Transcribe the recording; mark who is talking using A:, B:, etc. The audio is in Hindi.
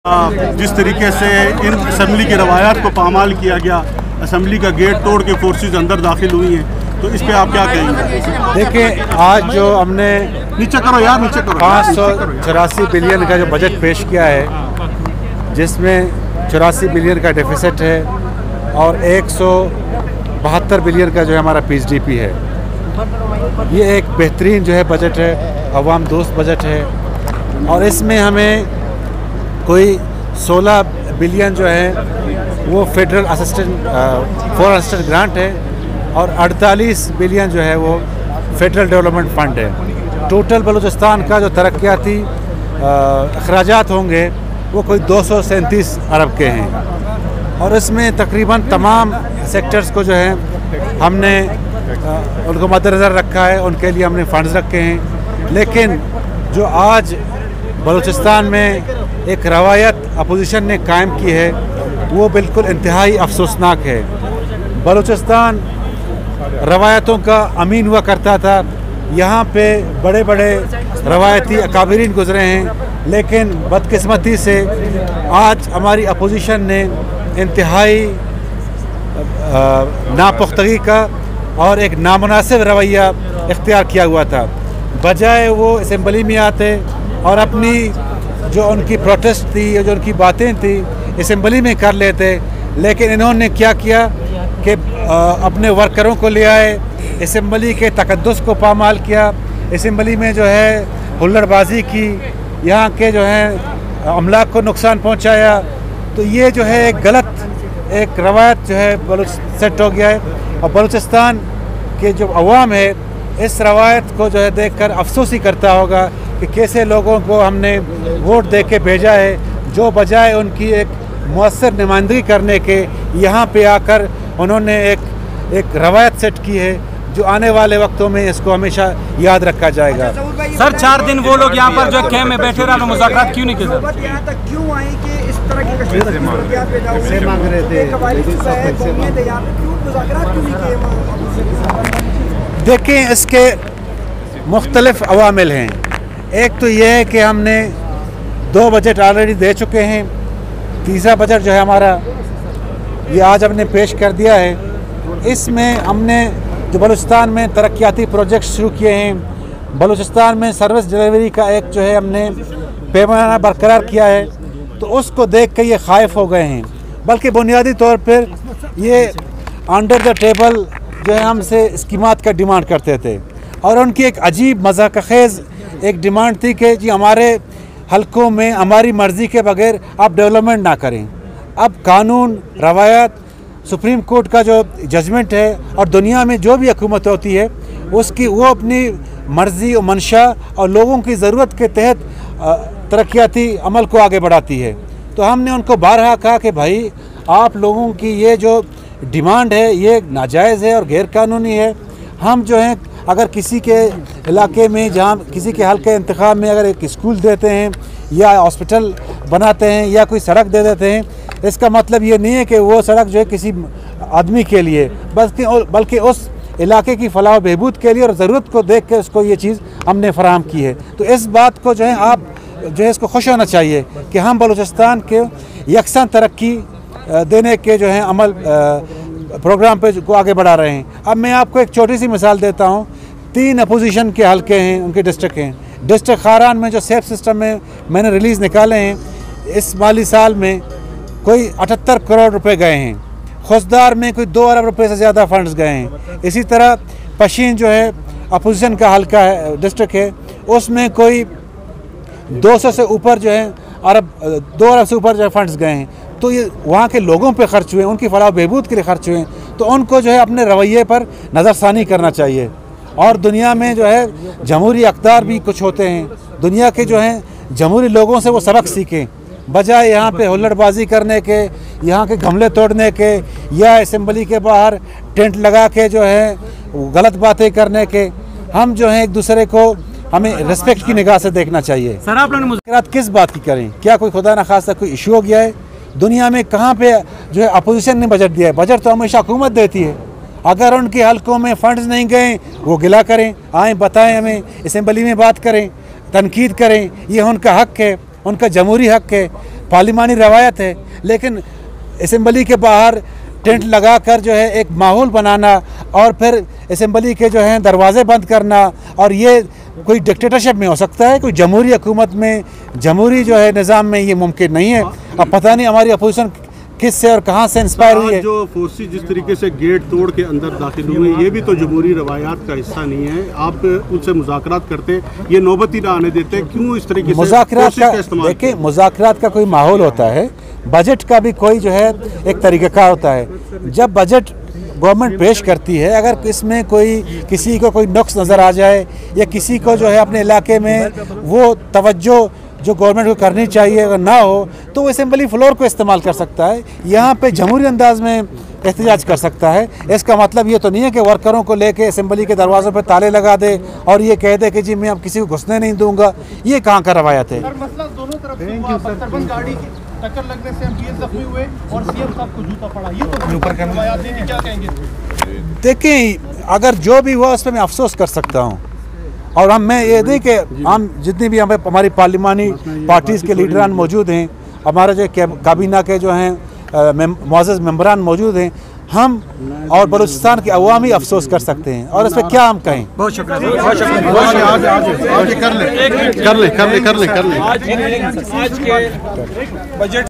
A: जिस तरीके से इन असम्बली की रवायात को पामाल किया गया, असम्बली का गेट तोड़ के फोर्सेस अंदर दाखिल हुई हैं, तो इस पे आप क्या कहेंगे?
B: देखिए, आज जो हमने
A: नीचे करो यार, नीचे करो।
B: 584 बिलियन का जो बजट पेश किया है, जिसमें 84 बिलियन का डेफिसिट है और 172 बिलियन का जो है हमारा PSDP है। ये एक बेहतरीन जो है बजट है, अवाम दोस्त बजट है और इसमें हमें कोई 16 बिलियन जो है वो फेडरल फॉरेन असिस्टेंस ग्रांट है और 48 बिलियन जो है वो फेडरल डेवलपमेंट फंड है। टोटल बलूचिस्तान का जो तरक्याती अखराजात होंगे वो कोई 237 अरब के हैं और इसमें तकरीबन तमाम सेक्टर्स को जो है हमने उनको मद्देनज़र रखा है, उनके लिए हमने फंड्स रखे हैं। लेकिन जो आज बलूचिस्तान में एक रवायत अपोजिशन ने कायम की है वो बिल्कुल इंतहाई अफसोसनाक है। बलूचिस्तान रवायतों का अमीन हुआ करता था, यहाँ पे बड़े बड़े रवायती अकाबरीन गुजरे हैं, लेकिन बदकिस्मती से आज हमारी अपोजिशन ने इंतहाई नापुख्तगी का और एक नामुनासिब रवैया इख्तियार किया हुआ था। बजाय वो असम्बली में आते और अपनी जो उनकी प्रोटेस्ट थी, जो उनकी बातें थी, असम्बली में कर लेते, लेकिन इन्होंने क्या किया कि अपने वर्करों को ले आए, असम्बली के तकद्दुस को पामाल किया, असम्बली में जो है हुल्लड़बाजी की, यहाँ के जो है अमलाक को नुकसान पहुँचाया। तो ये जो है एक गलत एक रवायत जो है सेट हो गया है और बलूचिस्तान के जो अवाम है इस रवायत को जो है देखकर अफसोस ही करता होगा कि कैसे लोगों को हमने वोट दे के भेजा है, जो बजाय उनकी एक मुअस्सर नुमाइंदगी करने के यहाँ पे आकर उन्होंने एक रवायत सेट की है जो आने वाले वक्तों में इसको हमेशा याद रखा जाएगा।
C: सर 4 दिन वो लोग यहाँ पर जो कैम्प में बैठे रहे, मुज़ाकरात क्यों नहीं किए?
D: यहाँ तक क्यों आए कि इस तरह की पैसे
B: मांग रहे थे। देखें, इसके मुख्तलिफ अवामिल हैं। एक तो ये है कि हमने 2 बजट ऑलरेडी दे चुके हैं, तीसरा बजट जो है हमारा ये आज हमने पेश कर दिया है। इसमें हमने जो बलूचिस्तान में तरक्याती प्रोजेक्ट शुरू किए हैं, बलूचिस्तान में सर्विस डिलीवरी का एक जो है हमने पैमाना बरकरार किया है, तो उसको देख के ये ख़ाइफ हो गए हैं। बल्कि बुनियादी तौर पर ये अंडर द टेबल जो है हमसे स्कीमात का डिमांड करते थे और उनकी एक अजीब मज़ाक़खेज़ एक डिमांड थी कि जी हमारे हलकों में हमारी मर्ज़ी के बगैर आप डेवलपमेंट ना करें। अब कानून, रवायत, सुप्रीम कोर्ट का जो जजमेंट है और दुनिया में जो भी हुकूमत होती है उसकी वो अपनी मर्ज़ी और मंशा और लोगों की ज़रूरत के तहत तरक्याती अमल को आगे बढ़ाती है। तो हमने उनको बारहा कहा कि भाई आप लोगों की ये जो डिमांड है ये नाजायज़ है और गैर कानूनी है। हम जो हैं अगर किसी के इलाके में जहाँ किसी के हल्के इंतखाब में अगर एक स्कूल देते हैं या हॉस्पिटल बनाते हैं या कोई सड़क दे देते हैं, इसका मतलब ये नहीं है कि वो सड़क जो है किसी आदमी के लिए, बल्कि उस इलाके की फलाह बहबूद के लिए और ज़रूरत को देख के उसको ये चीज़ हमने फराहम की है। तो इस बात को जो है आप जो है इसको खुश होना चाहिए कि हम बलूचिस्तान के यकसान तरक्की देने के जो है अमल प्रोग्राम पे को आगे बढ़ा रहे हैं। अब मैं आपको एक छोटी सी मिसाल देता हूँ। 3 अपोजिशन के हल्के हैं, उनके डिस्ट्रिक्ट हैं। डिस्ट्रिक्ट खारान में जो सेफ सिस्टम में मैंने रिलीज़ निकाले हैं, इस माली साल में कोई 78 करोड़ रुपए गए हैं। खुशदार में कोई 2 अरब रुपए से ज़्यादा फंड्स गए हैं। इसी तरह पशीन जो है अपोजिशन का हल्का है, डिस्ट्रिक्ट है, उसमें कोई 200 से ऊपर जो है 2 अरब से ऊपर जो है फंड्स गए हैं। तो ये वहाँ के लोगों पे खर्च हुए, उनकी फलाह बहबूद के लिए खर्च हुए, तो उनको जो है अपने रवैये पर नज़रसानी करना चाहिए। और दुनिया में जो है जमहूरी अक़दार भी कुछ होते हैं, दुनिया के जो हैं जमहूरी लोगों से वो सबक सीखें, बजाय यहाँ पे हुल्लड़बाजी करने के, यहाँ के गमले तोड़ने के या असम्बली के बाहर टेंट लगा के जो है गलत बातें करने के। हम जो हैं एक दूसरे को हमें रिस्पेक्ट की निगाह से देखना चाहिए।
C: सर आप लोगों ने
B: मुज़ाकरात किस बात की करें? क्या कोई खुदा न खास्ता कोई इशू हो गया है? दुनिया में कहाँ पे जो है अपोजिशन ने बजट दिया है? बजट तो हमेशा हुकूमत देती है। अगर उनके हलकों में फंड्स नहीं गए वो गिला करें, आएँ बताएं, हमें असम्बली में बात करें, तनकीद करें, ये उनका हक है, उनका जमहूरी हक है। पार्लिमानी रवायत है, लेकिन असेंबली के बाहर टेंट लगाकर जो है एक माहौल बनाना और फिर असेंबली के जो है दरवाजे बंद करना, और ये कोई डिक्टेटरशिप में हो सकता है, कोई जमहूरी हुकूमत में, जमहूरी जो है निज़ाम में ये मुमकिन नहीं है। अब पता नहीं हमारी अपोजिशन किस से और कहाँ से इंस्पायर हुई है।
A: जो फोर्सेस जिस तरीके से गेट तोड़ के अंदर दाखिल हुए, ये भी तो जमहूरी रवायात का हिस्सा नहीं है। आप उनसे मुज़ाकरात करते, ये नौबत ही ना आने देते, क्यों इस तरीके से
B: मुज़ाकरात का
A: इस्तेमाल?
B: देखिए, मुज़ाकरात का कोई माहौल होता है, बजट का भी कोई जो है एक तरीक़ाकार होता है। जब बजट गवर्नमेंट पेश करती है, अगर इसमें कोई किसी को कोई नुक्स नज़र आ जाए या किसी को जो है अपने इलाके में वो तवज्जो जो गवर्नमेंट को करनी चाहिए अगर ना हो, तो वो असेंबली फ्लोर को इस्तेमाल कर सकता है, यहाँ पे जमहूरी अंदाज में एहतजाज कर सकता है। इसका मतलब ये तो नहीं है कि वर्करों को लेके असेंबली के दरवाज़ों पे ताले लगा दे और ये कह दे कि जी मैं अब किसी को घुसने नहीं दूंगा। ये कहाँ का रवायत है?
E: मसला दोनों तरफ से हुआ, बख्तरबंद गाड़ी की टक्कर लगने से एमपीएस जख्मी हुए और सीएम साहब को जूता पड़ा, ये तो ऊपर करवाया नहीं, क्या कहेंगे?
B: देखिए, अगर जो भी हुआ उस पर मैं अफसोस कर सकता हूँ, और मैं ये नहीं कि हम जितनी भी हमारी पार्लिमानी पार्टीज़ के लीडरान मौजूद हैं, हमारा जो काबीना के जो हैं मुअज़्ज़ज़ मेंबरान मौजूद हैं, हम और बलूचिस्तान के अवाम ही अफसोस कर सकते हैं, और इस पर क्या हम कहें।
C: बहुत शुक्रिया, बहुत शुक्रिया।
A: कर ले।
C: आज के बजट